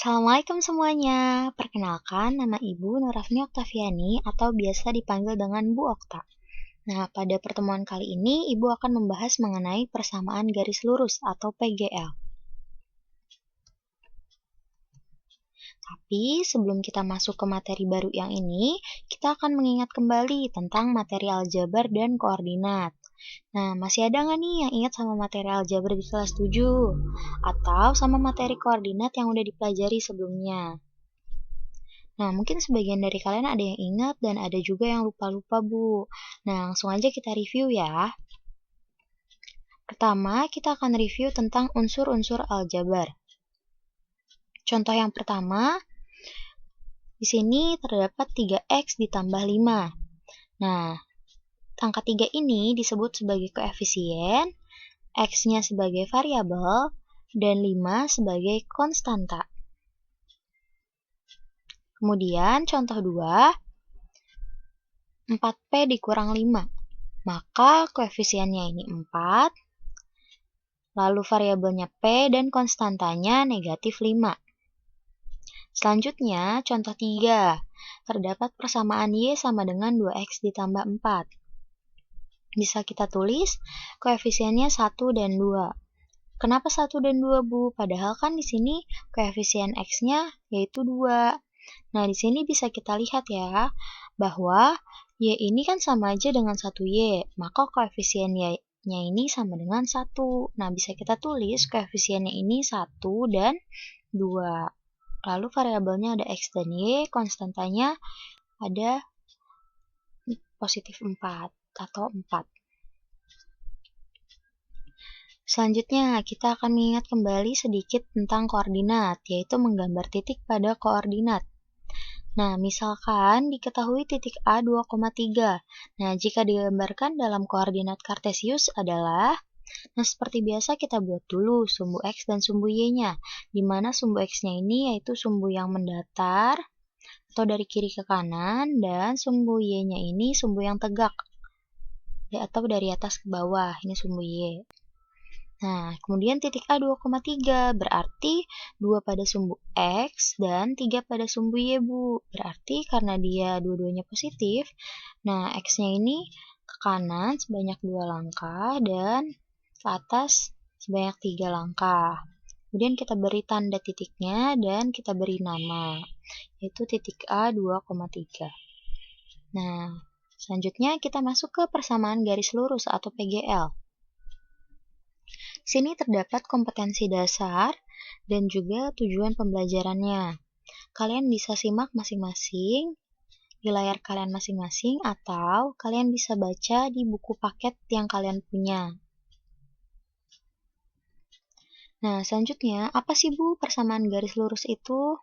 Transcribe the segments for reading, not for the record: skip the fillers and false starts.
Assalamualaikum semuanya. Perkenalkan, nama Ibu Nurafni Oktaviani atau biasa dipanggil dengan Bu Okta. Nah, pada pertemuan kali ini Ibu akan membahas mengenai persamaan garis lurus atau PGL. Tapi sebelum kita masuk ke materi baru yang ini, kita akan mengingat kembali tentang materi aljabar dan koordinat. Nah, masih ada nggak nih yang ingat sama materi aljabar di kelas 7? Atau sama materi koordinat yang udah dipelajari sebelumnya? Nah, mungkin sebagian dari kalian ada yang ingat dan ada juga yang lupa-lupa, Bu. Nah, langsung aja kita review ya. Pertama, kita akan review tentang unsur-unsur aljabar. Contoh yang pertama, di sini terdapat 3x ditambah 5. Nah, angka 3 ini disebut sebagai koefisien, x-nya sebagai variabel, dan 5 sebagai konstanta. Kemudian contoh 2, 4P dikurang 5. Maka koefisiennya ini 4, lalu variabelnya P dan konstantanya negatif 5. Selanjutnya, contoh 3. Terdapat persamaan Y sama dengan 2X ditambah 4. Bisa kita tulis koefisiennya 1 dan 2. Kenapa 1 dan 2, Bu? Padahal kan di sini koefisien X-nya yaitu 2. Nah, di sini bisa kita lihat ya, bahwa Y ini kan sama aja dengan 1Y, maka koefisien Y-nya ini sama dengan 1. Nah, bisa kita tulis koefisiennya ini 1 dan 2. Lalu variabelnya ada X dan Y, konstantanya ada positif 4 atau 4. Selanjutnya, kita akan mengingat kembali sedikit tentang koordinat, yaitu menggambar titik pada koordinat. Nah, misalkan diketahui titik A 2,3. Nah, jika digambarkan dalam koordinat kartesius adalah, nah seperti biasa kita buat dulu sumbu X dan sumbu Y-nya, di mana sumbu X-nya ini yaitu sumbu yang mendatar, atau dari kiri ke kanan, dan sumbu Y-nya ini sumbu yang tegak, atau dari atas ke bawah, ini sumbu Y. Nah, kemudian titik A 2,3 berarti 2 pada sumbu X dan 3 pada sumbu Y, Bu. Berarti karena dia dua-duanya positif, nah X-nya ini ke kanan sebanyak 2 langkah dan ke atas sebanyak 3 langkah. Kemudian kita beri tanda titiknya dan kita beri nama, yaitu titik A 2,3. Nah, selanjutnya kita masuk ke persamaan garis lurus atau PGL. Sini terdapat kompetensi dasar dan juga tujuan pembelajarannya. Kalian bisa simak masing-masing di layar kalian masing-masing atau kalian bisa baca di buku paket yang kalian punya. Nah, selanjutnya, apa sih Bu persamaan garis lurus itu?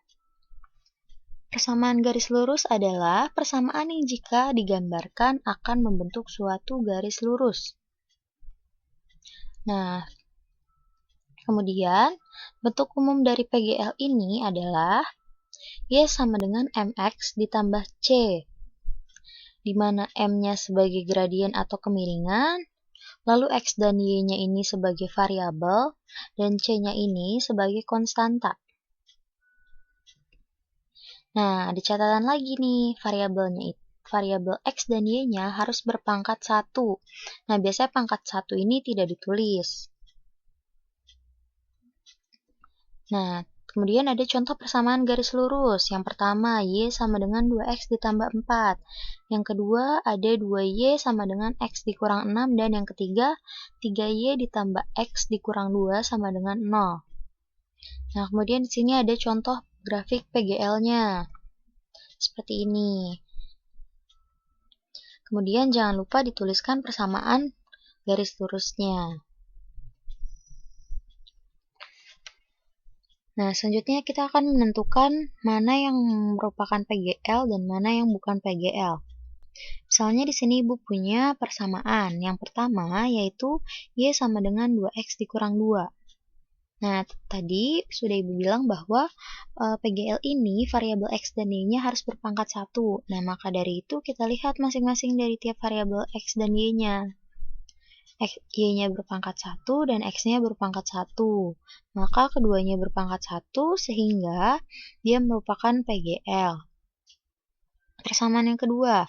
Persamaan garis lurus adalah persamaan yang jika digambarkan akan membentuk suatu garis lurus. Nah, kemudian, bentuk umum dari PGL ini adalah Y sama dengan MX ditambah C, di mana M-nya sebagai gradien atau kemiringan, lalu X dan Y-nya ini sebagai variabel, dan C-nya ini sebagai konstanta. Nah, ada catatan lagi nih, variabel X dan Y-nya harus berpangkat 1. Nah, biasanya pangkat 1 ini tidak ditulis. Nah, kemudian ada contoh persamaan garis lurus. Yang pertama, Y sama dengan 2X ditambah 4. Yang kedua, ada 2Y sama dengan X dikurang 6. Dan yang ketiga, 3Y ditambah X dikurang 2 sama dengan 0. Nah, kemudian di sini ada contoh grafik PGL-nya. Seperti ini. Kemudian jangan lupa dituliskan persamaan garis lurusnya. Nah, selanjutnya kita akan menentukan mana yang merupakan PGL dan mana yang bukan PGL. Misalnya di sini Ibu punya persamaan. Yang pertama yaitu Y sama dengan 2X dikurang 2. Nah, tadi sudah Ibu bilang bahwa PGL ini variabel X dan Y-nya harus berpangkat 1. Nah, maka dari itu kita lihat masing-masing dari tiap variabel X dan Y-nya. Y-nya berpangkat 1 dan X-nya berpangkat 1. Maka keduanya berpangkat 1 sehingga dia merupakan PGL. Persamaan yang kedua,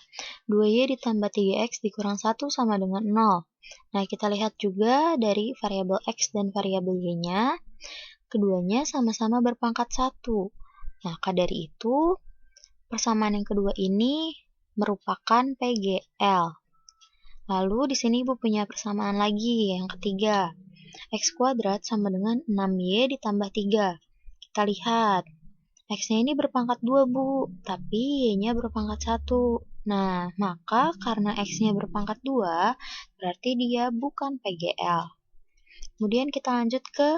2Y ditambah 3X dikurang 1 sama dengan 0. Nah, kita lihat juga dari variabel X dan variabel Y-nya, keduanya sama-sama berpangkat 1. Maka dari itu, persamaan yang kedua ini merupakan PGL. Lalu di sini Ibu punya persamaan lagi yang ketiga. X kuadrat sama dengan 6Y ditambah 3. Kita lihat, X-nya ini berpangkat 2, Bu, tapi Y-nya berpangkat 1. Nah, maka karena X-nya berpangkat 2, berarti dia bukan PGL. Kemudian kita lanjut ke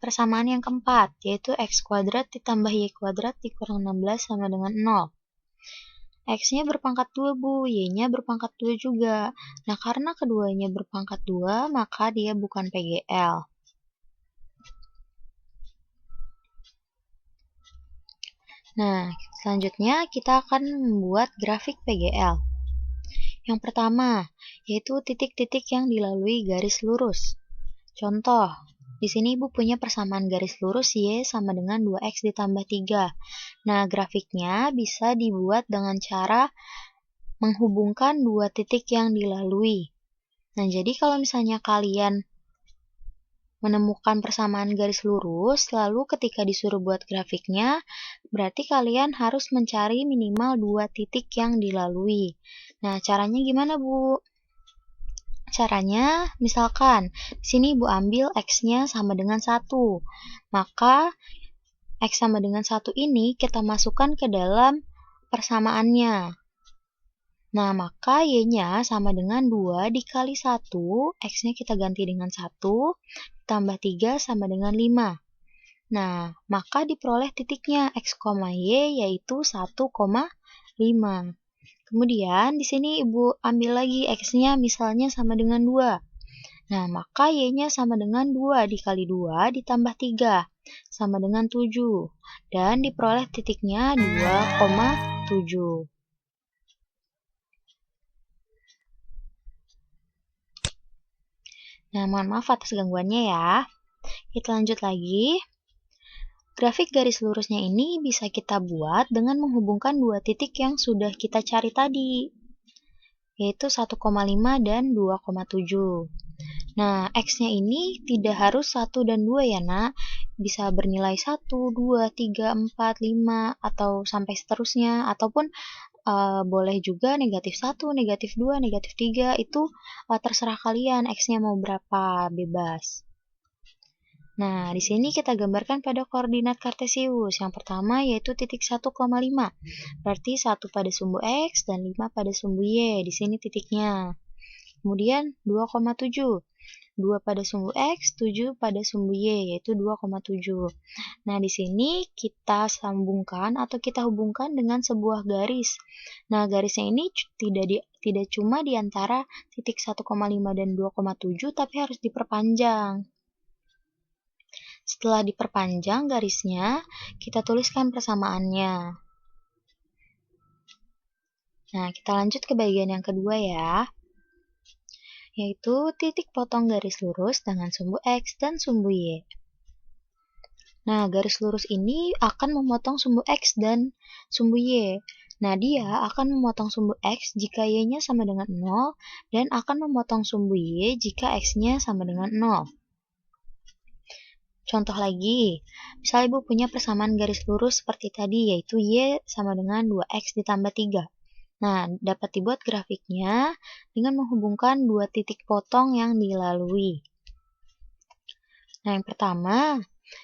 persamaan yang keempat, yaitu X kuadrat ditambah Y kuadrat dikurang 16 sama dengan 0. X-nya berpangkat 2, Bu, Y-nya berpangkat 2 juga. Nah, karena keduanya berpangkat 2, maka dia bukan PGL. Nah, selanjutnya kita akan membuat grafik PGL. Yang pertama, yaitu titik-titik yang dilalui garis lurus. Contoh, di sini Ibu punya persamaan garis lurus Y sama dengan 2X ditambah 3. Nah, grafiknya bisa dibuat dengan cara menghubungkan dua titik yang dilalui. Nah, jadi kalau misalnya kalian menemukan persamaan garis lurus, lalu ketika disuruh buat grafiknya, berarti kalian harus mencari minimal dua titik yang dilalui. Nah, caranya gimana, Bu? Caranya, misalkan, di sini Ibu ambil X-nya sama dengan 1. Maka, X sama dengan 1 ini kita masukkan ke dalam persamaannya. Nah, maka Y-nya sama dengan 2 dikali 1, X-nya kita ganti dengan 1, tambah 3 sama dengan 5. Nah, maka diperoleh titiknya X, Y yaitu 1,5. Kemudian, di sini Ibu ambil lagi X-nya misalnya sama dengan 2. Nah, maka Y-nya sama dengan 2 dikali 2 ditambah 3, sama dengan 7. Dan diperoleh titiknya 2,7. Nah, mohon maaf atas gangguannya ya. Kita lanjut lagi. Grafik garis lurusnya ini bisa kita buat dengan menghubungkan dua titik yang sudah kita cari tadi, yaitu 1,5 dan 2,7. Nah, X-nya ini tidak harus 1 dan 2 ya, Nak. Bisa bernilai 1, 2, 3, 4, 5, atau sampai seterusnya. Ataupun boleh juga negatif 1, negatif 2, negatif 3, itu terserah kalian, X-nya mau berapa, bebas. Nah, di sini kita gambarkan pada koordinat kartesius. Yang pertama yaitu titik 1,5. Berarti 1 pada sumbu X dan 5 pada sumbu Y. Di sini titiknya. Kemudian 2,7. 2 pada sumbu X, 7 pada sumbu Y, yaitu 2,7. Nah, di sini kita sambungkan atau kita hubungkan dengan sebuah garis. Nah, garisnya ini tidak cuma di antara titik 1,5 dan 2,7, tapi harus diperpanjang. Setelah diperpanjang garisnya, kita tuliskan persamaannya. Nah, kita lanjut ke bagian yang kedua ya, yaitu titik potong garis lurus dengan sumbu X dan sumbu Y. Nah, garis lurus ini akan memotong sumbu X dan sumbu Y. Nah, dia akan memotong sumbu X jika Y-nya sama dengan 0, dan akan memotong sumbu Y jika X-nya sama dengan 0. Contoh lagi, misal Ibu punya persamaan garis lurus seperti tadi, yaitu Y sama dengan 2X ditambah 3. Nah, dapat dibuat grafiknya dengan menghubungkan dua titik potong yang dilalui. Nah, yang pertama,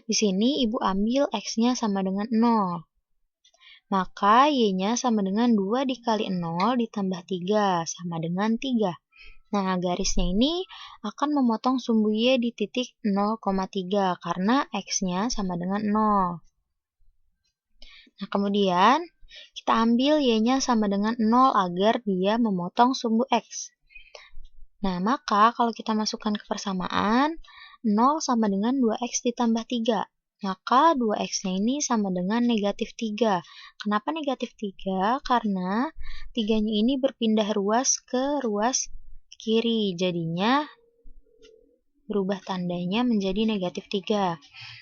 di sini Ibu ambil X-nya sama dengan 0. Maka Y-nya sama dengan 2 dikali 0 ditambah 3, sama dengan 3. Nah, garisnya ini akan memotong sumbu Y di titik 0,3 karena X-nya sama dengan 0. Nah, kemudian kita ambil Y-nya sama dengan 0 agar dia memotong sumbu X. Nah, maka kalau kita masukkan ke persamaan, 0 sama dengan 2X ditambah 3. Maka 2X-nya ini sama dengan negatif 3. Kenapa negatif 3? Karena 3-nya ini berpindah ruas ke ruas kiri, jadinya berubah tandanya menjadi negatif 3.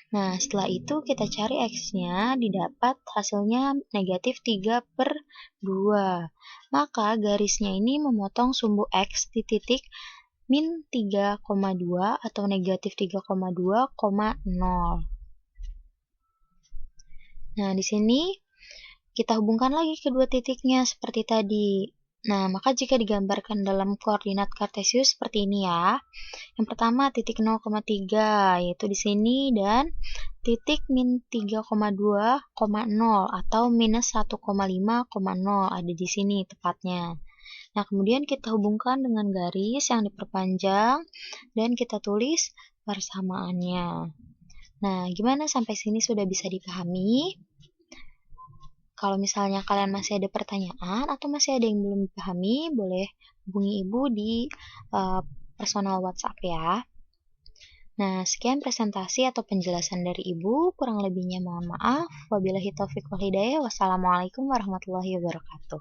Nah, setelah itu kita cari X-nya, didapat hasilnya negatif 3/2. Maka garisnya ini memotong sumbu X di titik min 3,2 atau negatif 3,2,0. Nah, di sini kita hubungkan lagi kedua titiknya seperti tadi. Nah, maka jika digambarkan dalam koordinat kartesius seperti ini ya. Yang pertama titik 0,3 yaitu di sini dan titik min 3,2,0 atau minus 1,5,0 ada di sini tepatnya. Nah, kemudian kita hubungkan dengan garis yang diperpanjang dan kita tulis persamaannya. Nah, gimana sampai sini sudah bisa dipahami? Kalau misalnya kalian masih ada pertanyaan atau masih ada yang belum dipahami, boleh hubungi Ibu di personal WhatsApp ya. Nah, sekian presentasi atau penjelasan dari Ibu. Kurang lebihnya mohon maaf. Wabillahi taufiq wal hidayah. Wassalamualaikum warahmatullahi wabarakatuh.